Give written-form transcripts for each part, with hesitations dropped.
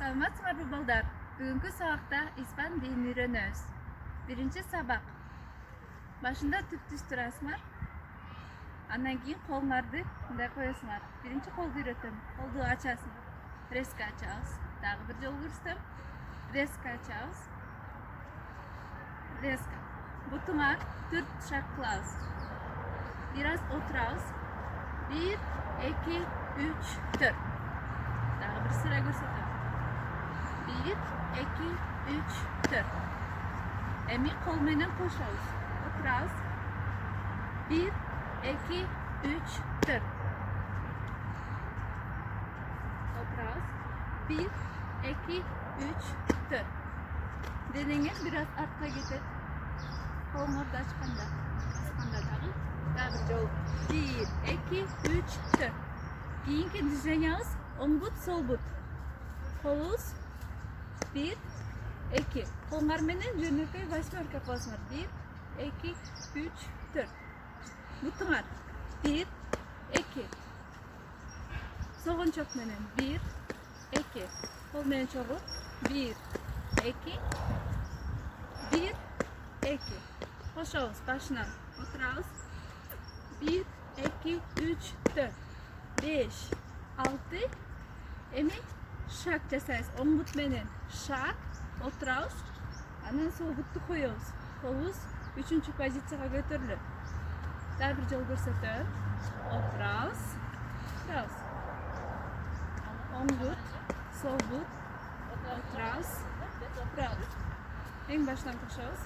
Саламатсыздарбы балдар? Бүгүнкү сабакта испан тилин үйрөнөбүз. Биринчи сабак. Башында түп-түз турасыңар. Андан кийин колуңарды мындай коесуңар. Биринчи колду үйрөтөм. Колду ачасың. Резко ачабыз. Дагы бир жолу көрсөтөм. Резко ачабыз. Резко. Бутуңа 4 шаг кылабыз. Бир аз отурабыз. 1, 2, 3, 4. Дагы бир sıra көрсөтөм. 1, 2, 3, 4. Эми кол менен кошобуз. Отурабыз. 1, 2, 3, 4. Отурабыз. 1, 2, 3, 4. Денеңиз бир аз артка кетет. Колуңузду ачканда. Ачканда дагы. Дагы бир жолу. 1, 2, 3, 4. Кийинки движениябыз оң бут, сол бут. Колубуз 1, 2. Колуңар менен жөнөкөй восьмерка кыласыңар. 1, 2, 3, 4. Бутуңар 1, 2. Согончок менен 1, 2. Кол менен чогуу 1, 2. 1, 2. Кошобуз башынан. Отурабыз. 1, 2, 3, 4. 5, 6. Эми шаг жасайбыз. Оң бут менен шаг. Отурабыз. Анан сол бутты коебуз. Колубуз 3-чү позицияга көтөрүлөт. Дагы бир жолу көрсөтөм. Отурабыз. Турабыз. Оң бут, сол бут. Отурабыз. Турабыз. Эң баштан кошобуз.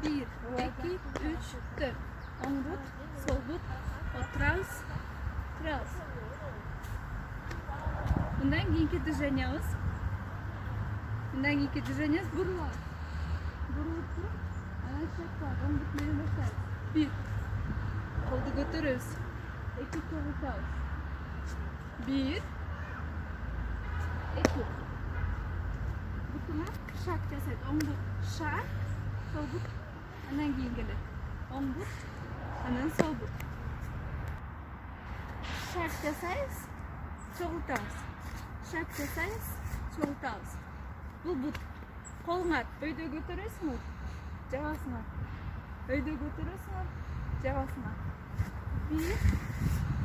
1, 2, 3, 4. Оң бут, сол бут. Отурабыз. Турабыз. Bundan keyinki düzenimiz. Bundan keyinki düzenimiz burulur. Burulup durup, ana çaklar, onu gitmeye başlarız. 1. Koldu götürürüz. 2 çabuklarız. 1. 2. Butuna şak ceset. On but şak, sol but, anan keyin gelir. On but, anan sol but. Şak cesayız, çoğultağız. Şak жасайбыз, чогултабыз. Бул бут. Колуңар өйдө көтөрөсүңөр, жабасыңар. Өйдө көтөрөсүңөр, жабасыңар. 1,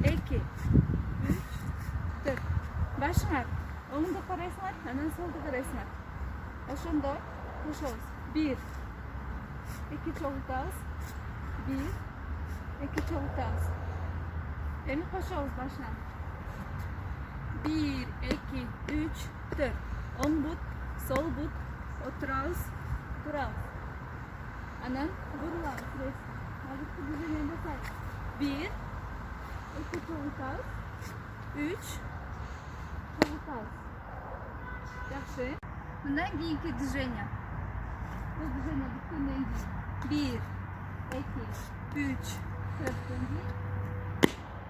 2, 3, 4. Башыңар оңду карайсыңар, анан солду карайсыңар. Ошондо кошобуз. 1, 2 чогултабыз. 1, 2 чогултабыз. Эми кошобуз башынан. 1, 2, 3, 4. Оң бут, сол бут. Отурабыз, турабыз. Анан бурулабыз. Азыркы движение жасайбыз. 1, 2 чогултабыз. 3 чогултабыз. Жакшы. Мындан кийинки движение. Бул движение бүткөндөн кийин 1, 2, 3, 4төн кийин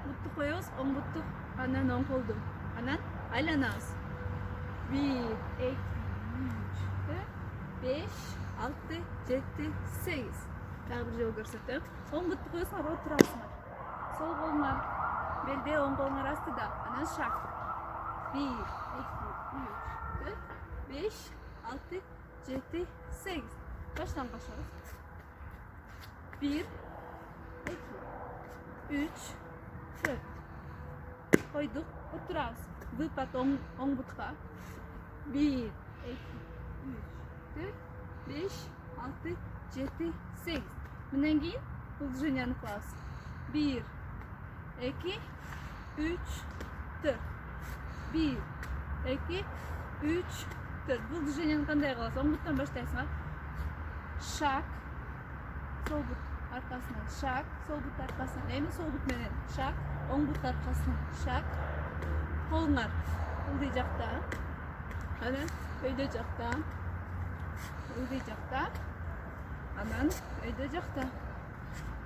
бутты коебуз, оң бутту, анан оң колду. Анан айланабыз. 1, 2, 3, 4, 5, 6, 7, 8. Дагы бир жолу көрсөтөм. Оң бутты коесуңар, отурасыңар. Сол колуңар белде, оң колуңар астыда. Анан шаг. 1, 2, 3, 4, 5, 6, 7, 8. Баштан кошобуз. 1, 2, 3, 4. Койдук, отурабыз. Выпад оң бутка. 1, 2, 3, 4, 5, 6, 7, 8. Мындан кийин бул движенияны кылабыз. 1, 2, 3, 4. 1, 2, 3, 4. Бул движенияны кандай кыласыз? Оң буттан баштайсыңар. Шаг, сол бут аркасынан. Шаг, сол бут аркасынан. Эми сол бут менен шаг, оң бут аркасынан. Шаг. Колуңар ылдый жакта. Анан өйдө жакта. Ылдый жакта. Анан өйдө жакта.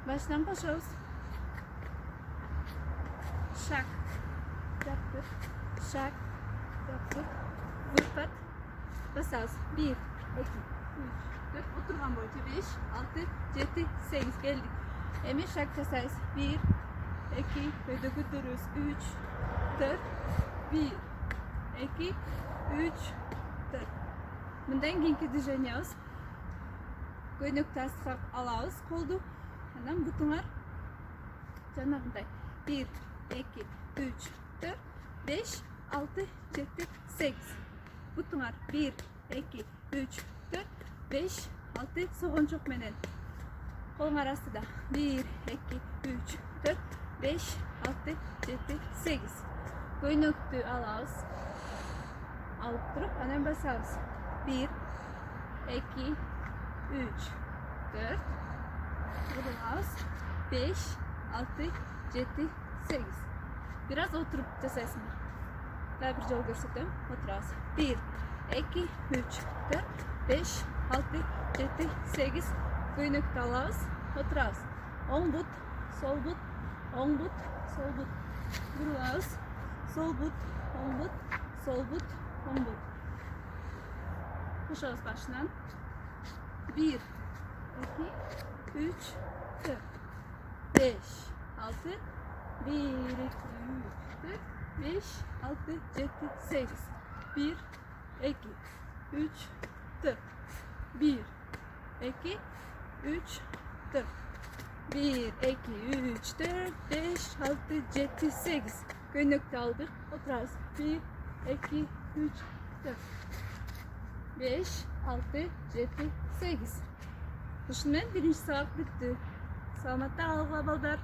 Баштан кошобуз. Шаг. Жаптык. Шаг. Жаптык. Выпад. Басабыз. 1, 2, 3, 4. Отурган боюнча 5, 6, 7, 8 келдик. Эми шаг жасайбыз. 1, 2, өйдө көтөрөбүз. 3, 4, 1, 2, 3, 4. Bundan keyingi движениябыз. Көйнөктү астка алабыз, колду. Анан бутуңар жанагындай 1, 2, 3, 4, 5, 6, 7, 8. Бутуңар 1, 2, 3, 4, 5, 6 согончок менен. Колуңар астыда 1, 2, 3, 4, 5, 6, 7, 8. Көйнөктү алабыз. Алып туруп, анан басабыз. 1, 2, 3, 4. Burulağız. 5, 6, 7, 8. Biraz oturup жасайсыңдар. Daha bir yol göstereyim. Oturağız. 1, 2, 3, 4, 5, 6, 7, 8. Көйнөктү алабыз. Oturağız. Оң бут, сол бут, оң бут, сол бут. Burulağız. Sol but, oң but, sol but, oң but. Koşarız başından. 1, 2, 3, 4, 5, 6, 1, 2, 3, 4, 5, 6, 7, 8. 1, 2, 3, 4. 1, 2, 3, 4. 1, 2, 3, 4, 5, 6, 7, 8. Göynekte aldık. Oturarız. 1, 2, 3, 4. 5, 6, 7, 8. Düşünün birinci sabah bitti. Salamatla Allah'a balдар.